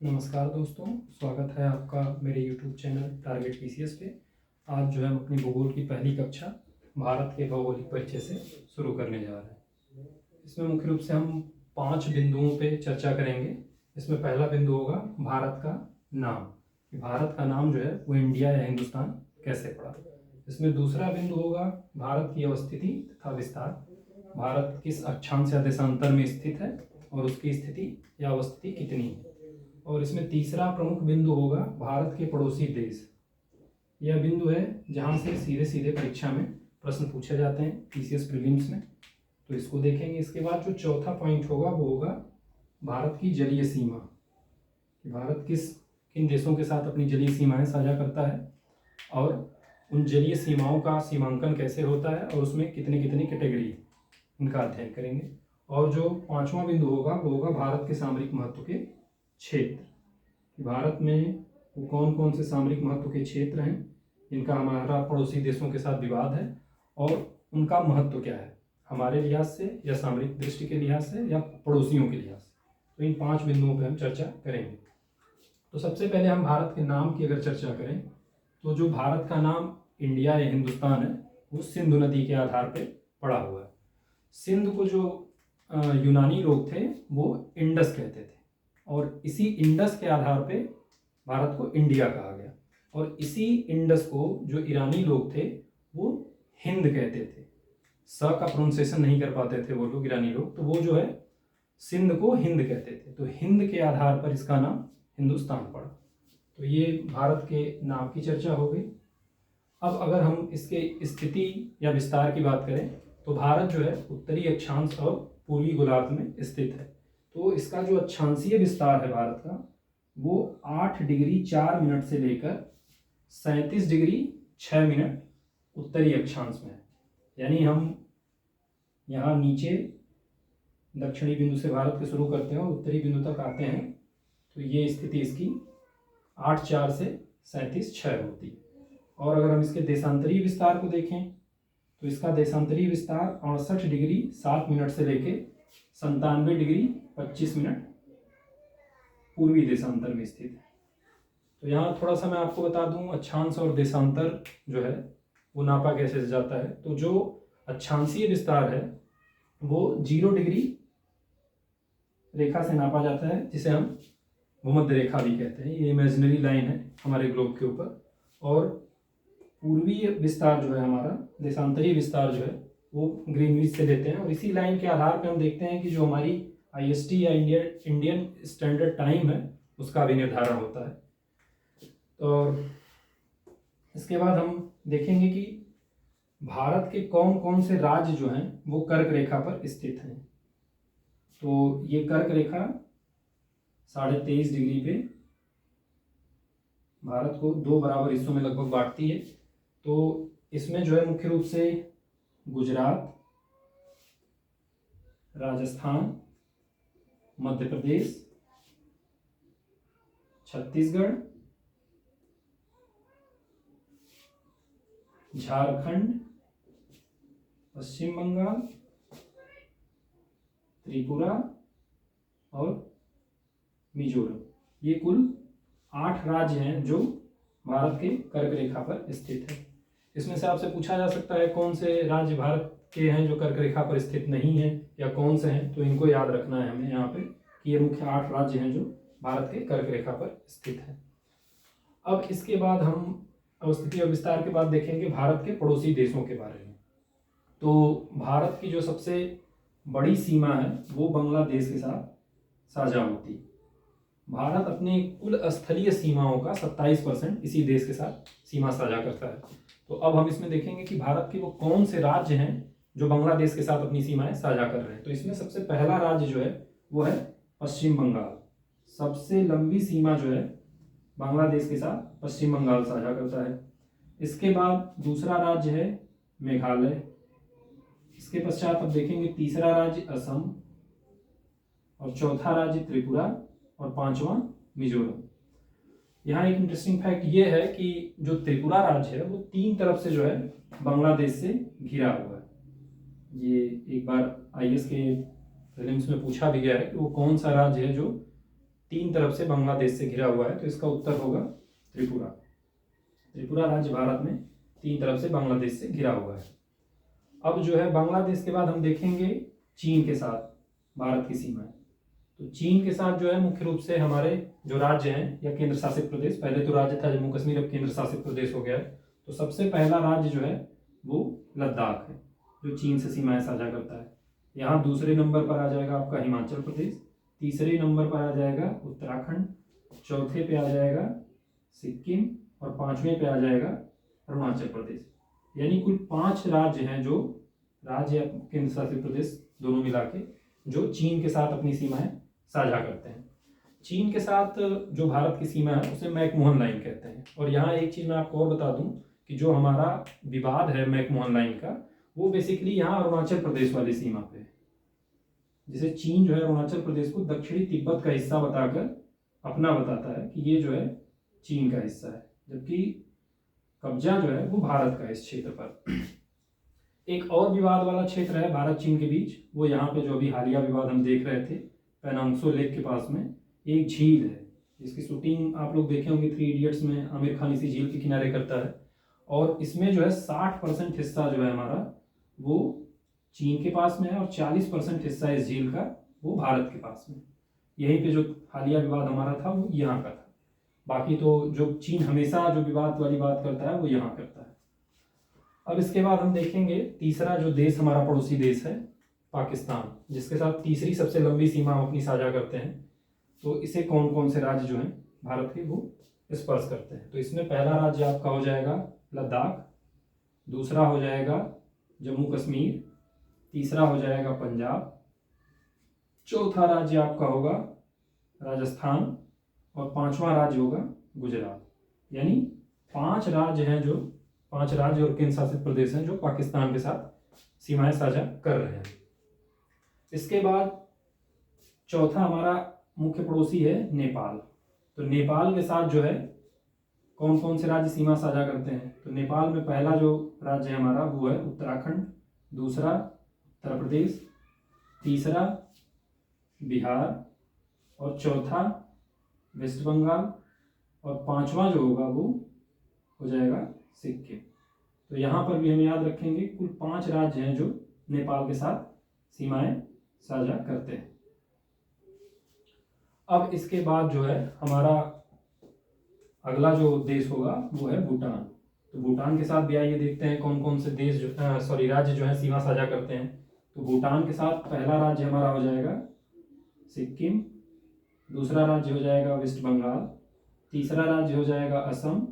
नमस्कार दोस्तों, स्वागत है आपका मेरे YouTube चैनल टारगेट पीसीएस पे। आज जो है हम अपनी भूगोल की पहली कक्षा भारत के भौगोलिक परिचय से शुरू करने जा रहे हैं। इसमें मुख्य रूप से हम 5 बिंदुओं पे चर्चा करेंगे। इसमें पहला बिंदु होगा भारत का नाम, कि भारत का नाम जो है वो इंडिया या हिंदुस्तान कैसे पड़ा। इसमें दूसरा बिंदु होगा भारत की अवस्थिति तथा विस्तार, भारत किस अक्षांश या देशांतर में स्थित है और उसकी स्थिति या अवस्थिति कितनी है। और इसमें तीसरा प्रमुख बिंदु होगा भारत के पड़ोसी देश। यह बिंदु है जहां से सीधे सीधे परीक्षा में प्रश्न पूछे जाते हैं पीसीएस प्रीलिम्स में, तो इसको देखेंगे। इसके बाद जो चौथा पॉइंट होगा वो होगा भारत की जलीय सीमा, कि भारत किन देशों के साथ अपनी जलीय सीमाएं साझा करता है और उन जलीय सीमाओं का सीमांकन कैसे होता है और उसमें कितनी कितनी कैटेगरी, इनका अध्ययन करेंगे। और जो पांचवा बिंदु होगा वो होगा भारत के सामरिक महत्व के क्षेत्र। भारत में वो कौन कौन से सामरिक महत्व के क्षेत्र हैं जिनका हमारा पड़ोसी देशों के साथ विवाद है और उनका महत्व क्या है, हमारे लिहाज से या सामरिक दृष्टि के लिहाज से या पड़ोसियों के लिहाज से। तो इन 5 बिंदुओं पर हम चर्चा करेंगे। तो सबसे पहले हम भारत के नाम की अगर चर्चा करें तो जो भारत का नाम इंडिया या हिंदुस्तान है वो सिंधु नदी के आधार पर पड़ा हुआ है। सिंध को जो यूनानी लोग थे वो इंडस कहते थे और इसी इंडस के आधार पे भारत को इंडिया कहा गया। और इसी इंडस को जो ईरानी लोग थे वो हिंद कहते थे, स का प्रोनाउंसिएशन नहीं कर पाते थे वो लोग, ईरानी लोग, तो वो जो है सिंध को हिंद कहते थे। तो हिंद के आधार पर इसका नाम हिंदुस्तान पड़ा। तो ये भारत के नाम की चर्चा हो गई। अब अगर हम इसके स्थिति या विस्तार की बात करें तो भारत जो है उत्तरी अक्षांश और पूर्वी गोलार्ध में स्थित है। तो इसका जो अक्षांशीय विस्तार है भारत का वो 8 डिग्री 4 मिनट से लेकर 37 डिग्री 6 मिनट उत्तरी अक्षांश में है। यानी हम यहाँ नीचे दक्षिणी बिंदु से भारत के शुरू करते हैं और उत्तरी बिंदु तक आते हैं, तो ये स्थिति इसकी 8/4 से 37/6 होती है। और अगर हम इसके देशांतरीय विस्तार को देखें तो इसका देशांतरीय विस्तार 68 डिग्री 7 मिनट से लेके 97 डिग्री 25 मिनट पूर्वी देशांतर में स्थित है। तो यहाँ थोड़ा सा मैं आपको बता दूं, अक्षांश और देशांतर जो है वो नापा कैसे जाता है। तो जो अक्षांशीय विस्तार है वो 0 डिग्री रेखा से नापा जाता है, जिसे हम भूमध्य रेखा भी कहते हैं। ये इमेजिनरी लाइन है हमारे ग्लोब के ऊपर। और पूर्वी विस्तार जो है हमारा, देशांतरीय विस्तार जो है वो ग्रीनविच से लेते हैं। और इसी लाइन के आधार पर हम देखते हैं कि जो हमारी आईएसटी या इंडियन स्टैंडर्ड टाइम है उसका भी निर्धारण होता है। और इसके बाद हम देखेंगे कि भारत के कौन कौन से राज्य जो हैं वो कर्क रेखा पर स्थित हैं। तो ये कर्क रेखा 23.5 डिग्री पे भारत को 2 बराबर हिस्सों में लगभग बांटती है। तो इसमें जो है मुख्य रूप से गुजरात, राजस्थान, मध्य प्रदेश, छत्तीसगढ़, झारखंड, पश्चिम बंगाल, त्रिपुरा और मिजोरम, ये कुल 8 राज्य हैं जो भारत के कर्क रेखा पर स्थित है। इसमें से आपसे पूछा जा सकता है कौन से राज्य भारत के हैं जो कर्क रेखा पर स्थित नहीं है या कौन से हैं, तो इनको याद रखना है हमें यहाँ पे कि ये मुख्य 8 राज्य हैं जो भारत के कर्क रेखा पर स्थित हैं। अब इसके बाद हम अवस्थिति और विस्तार के बाद देखेंगे भारत के पड़ोसी देशों के बारे में। तो भारत की जो सबसे बड़ी सीमा है वो बांग्लादेश के साथ साझा होती है। भारत अपने कुल स्थलीय सीमाओं का 27% इसी देश के साथ सीमा साझा करता है। तो अब हम इसमें देखेंगे कि भारत के वो कौन से राज्य हैं जो बांग्लादेश के साथ अपनी सीमाएं साझा कर रहे हैं। तो इसमें सबसे पहला राज्य जो है वो है पश्चिम बंगाल। सबसे लंबी सीमा जो है बांग्लादेश के साथ पश्चिम बंगाल साझा करता है। इसके बाद दूसरा राज्य है मेघालय। इसके पश्चात अब देखेंगे तीसरा राज्य असम और चौथा राज्य त्रिपुरा और 5वां मिजोरम। यहाँ एक इंटरेस्टिंग फैक्ट ये है कि जो त्रिपुरा राज्य है वो 3 तरफ से जो है बांग्लादेश से घिरा हुआ है। ये एक बार आईएएस के प्रीलिम्स में पूछा भी गया है कि वो कौन सा राज्य है जो तीन तरफ से बांग्लादेश से घिरा हुआ है, तो इसका उत्तर होगा त्रिपुरा। त्रिपुरा राज्य भारत में तीन तरफ से बांग्लादेश से घिरा हुआ है। अब जो है बांग्लादेश के बाद हम देखेंगे चीन के साथ भारत की सीमाएं। तो चीन के साथ जो है मुख्य रूप से हमारे जो राज्य हैं या केंद्र शासित प्रदेश, पहले तो राज्य था जम्मू कश्मीर, अब केंद्र शासित प्रदेश हो गया है। तो सबसे पहला राज्य जो है वो लद्दाख है, जो चीन से सीमाएं साझा करता है। यहाँ दूसरे नंबर पर आ जाएगा आपका हिमाचल प्रदेश, तीसरे नंबर पर आ जाएगा उत्तराखंड, चौथे पे आ जाएगा सिक्किम और पांचवें पे आ जाएगा अरुणाचल प्रदेश। यानी कुल 5 राज्य हैं, जो राज्य केंद्र शासित प्रदेश दोनों मिला के, जो चीन के साथ अपनी सीमाएं साझा करते हैं। चीन के साथ जो भारत की सीमा है उसे मैकमोहन लाइन कहते हैं। और यहाँ एक चीज़ मैं आपको और बता दूं कि जो हमारा विवाद है मैकमोहन लाइन का, वो बेसिकली यहाँ अरुणाचल प्रदेश वाली सीमा पे है। जिसे चीन जो है अरुणाचल प्रदेश को दक्षिणी तिब्बत का हिस्सा बताकर अपना बताता है कि ये जो है चीन का हिस्सा है, जबकि कब्जा जो है वो भारत का है इस क्षेत्र पर। एक और विवाद वाला क्षेत्र है भारत चीन के बीच, वो यहाँ पे जो अभी हालिया विवाद हम देख रहे थे, पेनांगसो लेक के पास में एक झील है जिसकी शूटिंग आप लोग देखे होंगे 3 इडियट्स में, आमिर खान इसी झील के किनारे करता है। और इसमें जो है 60% हिस्सा जो है हमारा वो चीन के पास में है और 40% हिस्सा इस झील का वो भारत के पास में। यहीं पे जो हालिया विवाद हमारा था वो यहाँ का था। बाकी तो जो चीन हमेशा जो विवाद वाली बात करता है वो यहाँ करता है। अब इसके बाद हम देखेंगे तीसरा जो देश हमारा पड़ोसी देश है पाकिस्तान, जिसके साथ तीसरी सबसे लंबी सीमा हम अपनी साझा करते हैं। तो इसे कौन कौन से राज्य जो हैं भारत के वो स्पर्श करते हैं। तो इसमें पहला राज्य आपका हो जाएगा लद्दाख, दूसरा हो जाएगा जम्मू कश्मीर, तीसरा हो जाएगा पंजाब, चौथा राज्य आपका होगा राजस्थान और पांचवा राज्य होगा गुजरात। यानी 5 राज्य हैं, जो 5 राज्य और केंद्र शासित प्रदेश हैं जो पाकिस्तान के साथ सीमाएं साझा कर रहे हैं। इसके बाद चौथा हमारा मुख्य पड़ोसी है नेपाल। तो नेपाल के साथ जो है कौन कौन से राज्य सीमा साझा करते हैं। तो नेपाल में पहला जो राज्य है हमारा वो है उत्तराखंड, दूसरा उत्तर प्रदेश, तीसरा बिहार और चौथा वेस्ट बंगाल और पांचवा जो होगा वो हो जाएगा सिक्किम। तो यहाँ पर भी हम याद रखेंगे कुल 5 राज्य हैं जो नेपाल के साथ सीमाएं साझा करते हैं। अब इसके बाद जो है हमारा अगला जो देश होगा वो है भूटान। तो भूटान के साथ भी आइए देखते हैं कौन कौन से देश राज्य जो है सीमा साझा करते हैं। तो भूटान के साथ पहला राज्य हमारा हो जाएगा सिक्किम, दूसरा राज्य हो जाएगा वेस्ट बंगाल, तीसरा राज्य हो जाएगा असम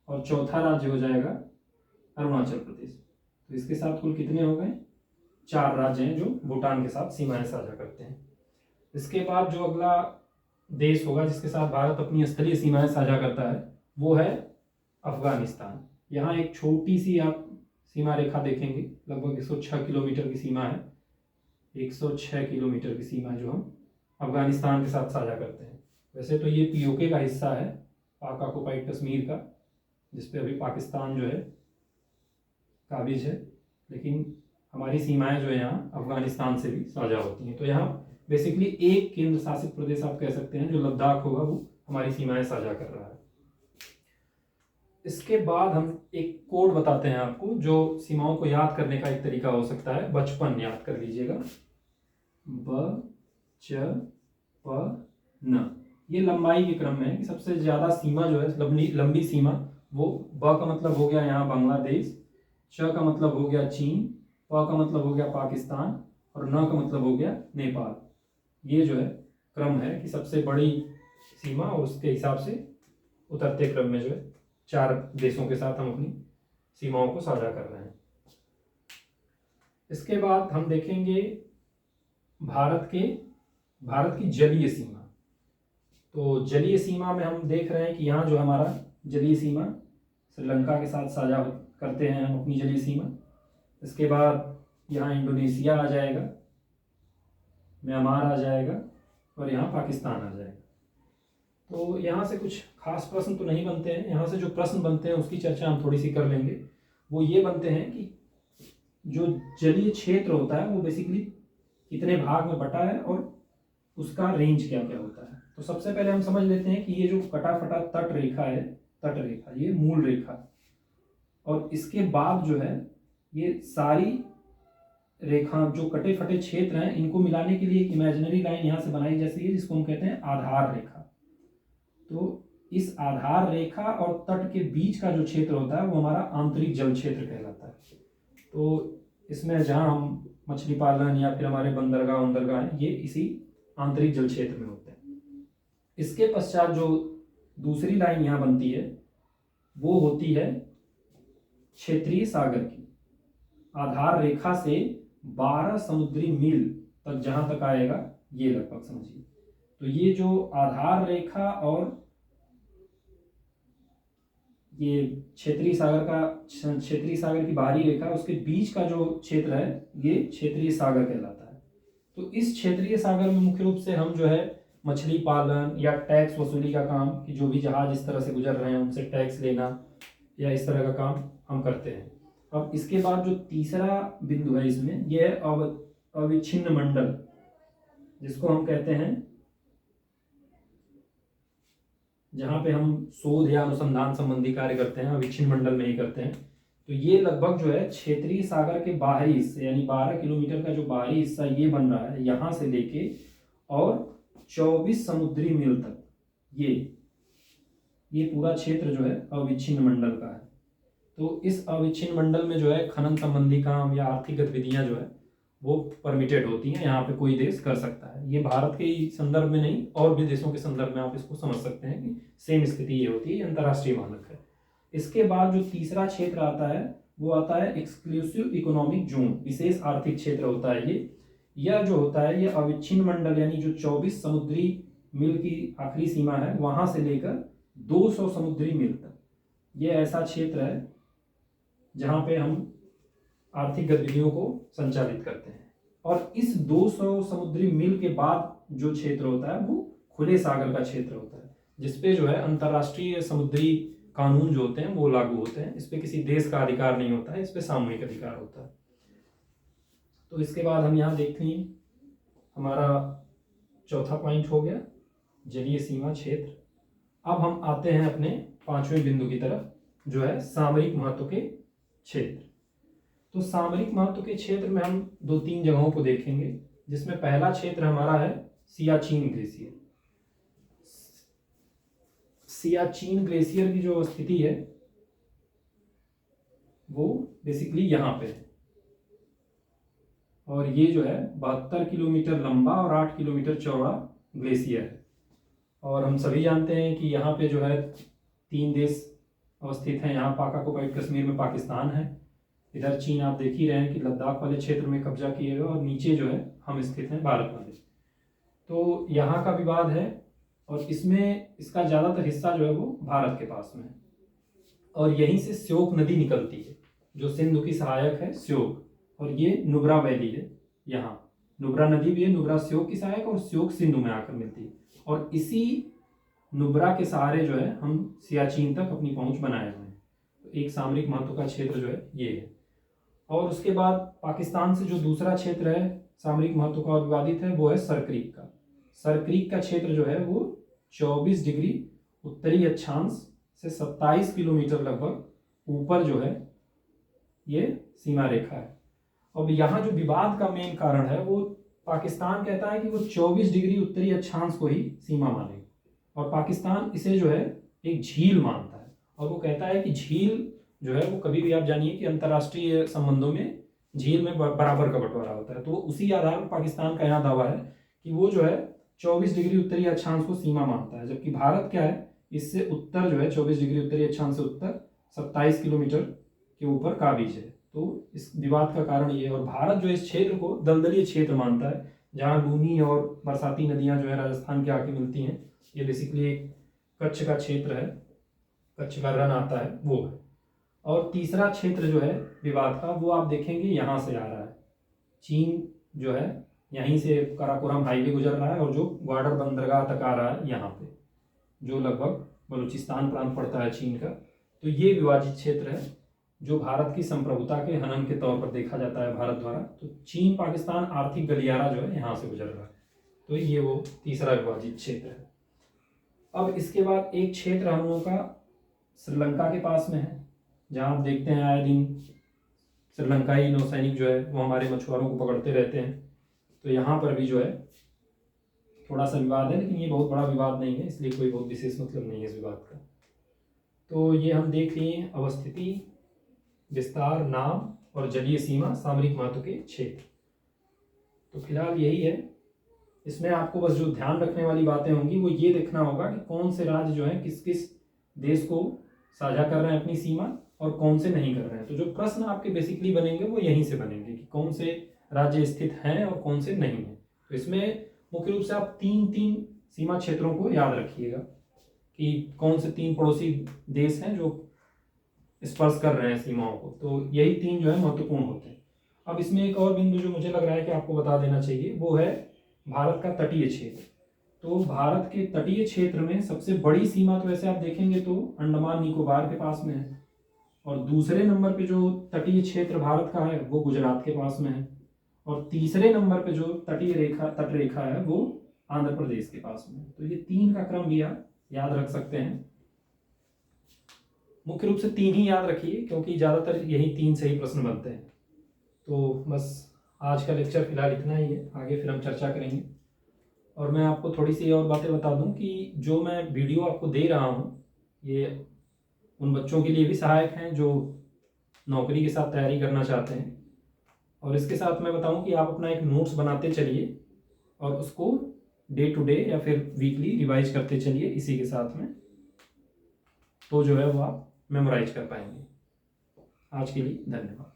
और चौथा राज्य हो जाएगा अरुणाचल प्रदेश। तो इसके साथ कुल कितने हो गए? 4 राज्य हैं जो भूटान के साथ सीमाएं साझा करते हैं। इसके बाद जो अगला देश होगा जिसके साथ भारत अपनी स्थलीय सीमाएं साझा करता है वो है अफगानिस्तान। यहाँ एक छोटी सी आप सीमा रेखा देखेंगे, लगभग 106 किलोमीटर की सीमा है। 106 किलोमीटर की सीमा जो हम अफगानिस्तान के साथ साझा करते हैं। वैसे तो ये पीओके का हिस्सा है, पाक ऑक्युपाइड कश्मीर का, जिसपे अभी पाकिस्तान जो है काबिज है, लेकिन हमारी सीमाएं जो है यहाँ अफगानिस्तान से भी साझा होती हैं। तो यहाँ बेसिकली एक केंद्र शासित प्रदेश आप कह सकते हैं जो लद्दाख होगा वो हमारी सीमाएं साझा कर रहा है। इसके बाद हम एक कोड बताते हैं आपको जो सीमाओं को याद करने का एक तरीका हो सकता है। बचपन याद कर लीजिएगा, ब च प न। ये लंबाई के क्रम में है कि सबसे ज्यादा सीमा जो है लंबी सीमा वो ब का मतलब हो गया यहाँ बांग्लादेश, च का मतलब हो गया चीन, प का मतलब हो गया पाकिस्तान और न का मतलब हो गया नेपाल। ये जो है क्रम है कि सबसे बड़ी सीमा और उसके हिसाब से उतरते क्रम में जो है 4 देशों के साथ हम अपनी सीमाओं को साझा कर रहे हैं। इसके बाद हम देखेंगे भारत की जलीय सीमा। तो जलीय सीमा में हम देख रहे हैं कि यहाँ जो हमारा जलीय सीमा श्रीलंका के साथ साझा करते हैं हम अपनी जलीय सीमा। इसके बाद यहाँ इंडोनेशिया आ जाएगा, म्यांमार आ जाएगा और यहाँ पाकिस्तान आ जाएगा। तो यहाँ से कुछ खास प्रश्न तो नहीं बनते हैं। यहाँ से जो प्रश्न बनते हैं उसकी चर्चा हम थोड़ी सी कर लेंगे। वो ये बनते हैं कि जो जलीय क्षेत्र होता है वो बेसिकली कितने भाग में बटा है और उसका रेंज क्या क्या होता है। तो सबसे पहले हम समझ लेते हैं कि ये जो कटा फटा तट रेखा है, तट रेखा ये मूल रेखा है, और इसके बाद जो है ये सारी रेखा जो कटे फटे क्षेत्र हैं इनको मिलाने के लिए एक इमेजिनरी लाइन यहाँ से बनाई जैसी है जिसको हम कहते हैं आधार रेखा। तो इस आधार रेखा और तट के बीच का जो क्षेत्र होता है वो हमारा आंतरिक जल क्षेत्र कहलाता है। तो इसमें जहाँ हम मछली पालन या फिर हमारे बंदरगाह उंदरगाह हैं ये इसी आंतरिक जल क्षेत्र में होते हैं। इसके पश्चात जो दूसरी लाइन यहाँ बनती है वो होती है क्षेत्रीय सागर की। आधार रेखा से 12 समुद्री मील तक जहां तक आएगा ये लगभग समझिए। तो ये जो आधार रेखा और ये क्षेत्रीय सागर की बाहरी रेखा उसके बीच का जो क्षेत्र है ये क्षेत्रीय सागर कहलाता है। तो इस क्षेत्रीय सागर में मुख्य रूप से हम जो है मछली पालन या टैक्स वसूली का काम, कि जो भी जहाज इस तरह से गुजर रहे हैं उनसे टैक्स लेना या इस तरह का काम हम करते हैं। अब इसके बाद जो तीसरा बिंदु है इसमें यह है अविच्छिन्न मंडल, जिसको हम कहते हैं जहां पे हम शोध या अनुसंधान संबंधी कार्य करते हैं अविच्छिन्न मंडल में ही करते हैं। तो ये लगभग जो है क्षेत्रीय सागर के बाहरी हिस्से यानी 12 किलोमीटर का जो बाहरी हिस्सा ये बन रहा है यहाँ से लेके और 24 समुद्री मील तक ये पूरा क्षेत्र जो है अविच्छिन्न मंडल का है। तो इस अविच्छिन्न मंडल में जो है खनन संबंधी काम या आर्थिक गतिविधियां जो है वो परमिटेड होती हैं, यहाँ पे कोई देश कर सकता है। ये भारत के ही संदर्भ में नहीं और भी देशों के संदर्भ में आप इसको समझ सकते हैं कि सेम स्थिति ये होती है, अंतर्राष्ट्रीय मानक है। इसके बाद जो तीसरा क्षेत्र आता है वो आता है एक्सक्लूसिव इकोनॉमिक जोन, विशेष आर्थिक क्षेत्र होता है ये। यह जो होता है ये अविच्छिन्न मंडल यानी जो 24 समुद्री मील की आखिरी सीमा है वहां से लेकर 200 समुद्री मील तक ये ऐसा क्षेत्र है जहां पे हम आर्थिक गतिविधियों को संचालित करते हैं। और इस 200 समुद्री मील के बाद जो क्षेत्र होता है वो खुले सागर का क्षेत्र होता है, जिसपे जो है अंतर्राष्ट्रीय समुद्री कानून जो होते हैं वो लागू होते हैं। इस पे किसी देश का अधिकार नहीं होता है, इस पे सामूहिक अधिकार होता है। तो इसके बाद हम यहाँ देखें हमारा चौथा पॉइंट हो गया जलीय सीमा क्षेत्र। अब हम आते हैं अपने पांचवें बिंदु की तरफ जो है सामरिक महत्व के क्षेत्र। तो सामरिक महत्व के क्षेत्र में हम 2-3 जगहों को देखेंगे, जिसमें पहला क्षेत्र हमारा है सियाचिन ग्लेशियर। सियाचिन ग्लेशियर की जो स्थिति है वो बेसिकली यहाँ पे है और ये जो है 72 किलोमीटर लंबा और 8 किलोमीटर चौड़ा ग्लेशियर है। और हम सभी जानते हैं कि यहाँ पे जो है 3 देश अवस्थित हैं। यहाँ पाकाकोपाइट कश्मीर में पाकिस्तान है, इधर चीन आप देख ही रहे हैं कि लद्दाख वाले क्षेत्र में कब्जा किए हुए, और नीचे जो है हम स्थित हैं भारत वाले। तो यहाँ का विवाद है और इसमें इसका ज़्यादातर हिस्सा जो है वो भारत के पास में है और यहीं से श्योक नदी निकलती है जो सिंधु की सहायक है श्योक, और ये नुब्रा वैली है। यहाँ नुब्रा नदी भी है, नुब्रा श्योक की सहायक और श्योक सिंधु में आकर मिलती है। और इसी नुब्रा के सहारे जो है हम सियाचिन तक अपनी पहुंच बनाए हुए हैं। तो एक सामरिक महत्व का क्षेत्र जो है ये है। और उसके बाद पाकिस्तान से जो दूसरा क्षेत्र है सामरिक महत्व का विवादित है वो है सरक्रीक का। सरक्रीक का क्षेत्र जो है वो 24 डिग्री उत्तरी अक्षांश से 27 किलोमीटर लगभग ऊपर जो है ये सीमा रेखा है। अब यहाँ जो विवाद का मेन कारण है वो पाकिस्तान कहता है कि वो 24 डिग्री उत्तरी अक्षांश को ही सीमा मानेगा और पाकिस्तान इसे जो है एक झील मानता है और वो कहता है कि झील जो है वो कभी भी आप जानिए कि अंतर्राष्ट्रीय संबंधों में झील में बराबर का बंटवारा होता है। तो उसी आधार पर पाकिस्तान का यहाँ दावा है कि वो जो है 24 डिग्री उत्तरी अक्षांश को सीमा मानता है, जबकि भारत क्या है इससे उत्तर जो है 24 डिग्री उत्तरी अक्षांश से उत्तर 27 किलोमीटर के ऊपर काबिज है। तो इस विवाद का कारण ये है। और भारत जो इस क्षेत्र को दलदलीय क्षेत्र मानता है जहाँ लूनी और बरसाती नदियाँ जो है राजस्थान के आके मिलती हैं। ये बेसिकली कच्छ का क्षेत्र है, कच्छ का रन आता है वो है। और तीसरा क्षेत्र जो है विवाद का वो आप देखेंगे यहाँ से आ रहा है, चीन जो है यहीं से काराकोरम हाईवे गुजर रहा है और जो ग्वाडर बंदरगाह तक आ रहा है यहाँ पे जो लगभग बलूचिस्तान प्रांत पड़ता है चीन का। तो ये विवादित क्षेत्र है जो भारत की संप्रभुता के हनन के तौर पर देखा जाता है भारत द्वारा। तो चीन पाकिस्तान आर्थिक गलियारा जो है यहाँ से गुजर रहा है। तो ये वो तीसरा विभाजित क्षेत्र है। अब इसके बाद एक क्षेत्र हम लोगों का श्रीलंका के पास में है, जहाँ आप देखते हैं आए दिन श्रीलंकाई नौसैनिक जो है वो हमारे मछुआरों को पकड़ते रहते हैं। तो यहाँ पर भी जो है थोड़ा सा विवाद है, लेकिन ये बहुत बड़ा विवाद नहीं है, इसलिए कोई बहुत विशेष मतलब नहीं है इस विवाद का। तो ये हम देख लिए अवस्थिति, विस्तार, नाम और जलीय सीमा, सामरिक महत्व के क्षेत्र। तो फिलहाल यही है। इसमें आपको बस जो ध्यान रखने वाली बातें होंगी वो ये देखना होगा कि कौन से राज्य जो है किस किस देश को साझा कर रहे हैं अपनी सीमा और कौन से नहीं कर रहे हैं। तो जो प्रश्न आपके बेसिकली बनेंगे वो यहीं से बनेंगे कि कौन से राज्य स्थित हैं और कौन से नहीं हैं। तो इसमें मुख्य रूप से आप तीन सीमा क्षेत्रों को याद रखिएगा कि कौन से 3 पड़ोसी देश हैं जो स्पर्श कर रहे हैं सीमाओं को। तो यही 3 जो है महत्वपूर्ण होते हैं। अब इसमें एक और बिंदु जो मुझे लग रहा है कि आपको बता देना चाहिए वो है भारत का तटीय क्षेत्र। तो भारत के तटीय क्षेत्र में सबसे बड़ी सीमा तो वैसे आप देखेंगे तो अंडमान निकोबार के पास में है, और दूसरे नंबर पे जो तटीय क्षेत्र भारत का है वो गुजरात के पास में है, और तीसरे नंबर पे जो तट रेखा है वो आंध्र प्रदेश के पास में है। तो ये 3 का क्रम भी आप याद रख सकते हैं। मुख्य रूप से 3 ही याद रखिए क्योंकि ज़्यादातर यही 3 से ही प्रश्न बनते हैं। तो बस आज का लेक्चर फिलहाल इतना ही है, आगे फिर हम चर्चा करेंगे। और मैं आपको थोड़ी सी और बातें बता दूं कि जो मैं वीडियो आपको दे रहा हूँ ये उन बच्चों के लिए भी सहायक हैं जो नौकरी के साथ तैयारी करना चाहते हैं। और इसके साथ मैं बताऊं कि आप अपना एक नोट्स बनाते चलिए और उसको डे टू डे या फिर वीकली रिवाइज करते चलिए इसी के साथ में, तो जो है वो आप मेमोराइज कर पाएंगे। आज के लिए धन्यवाद।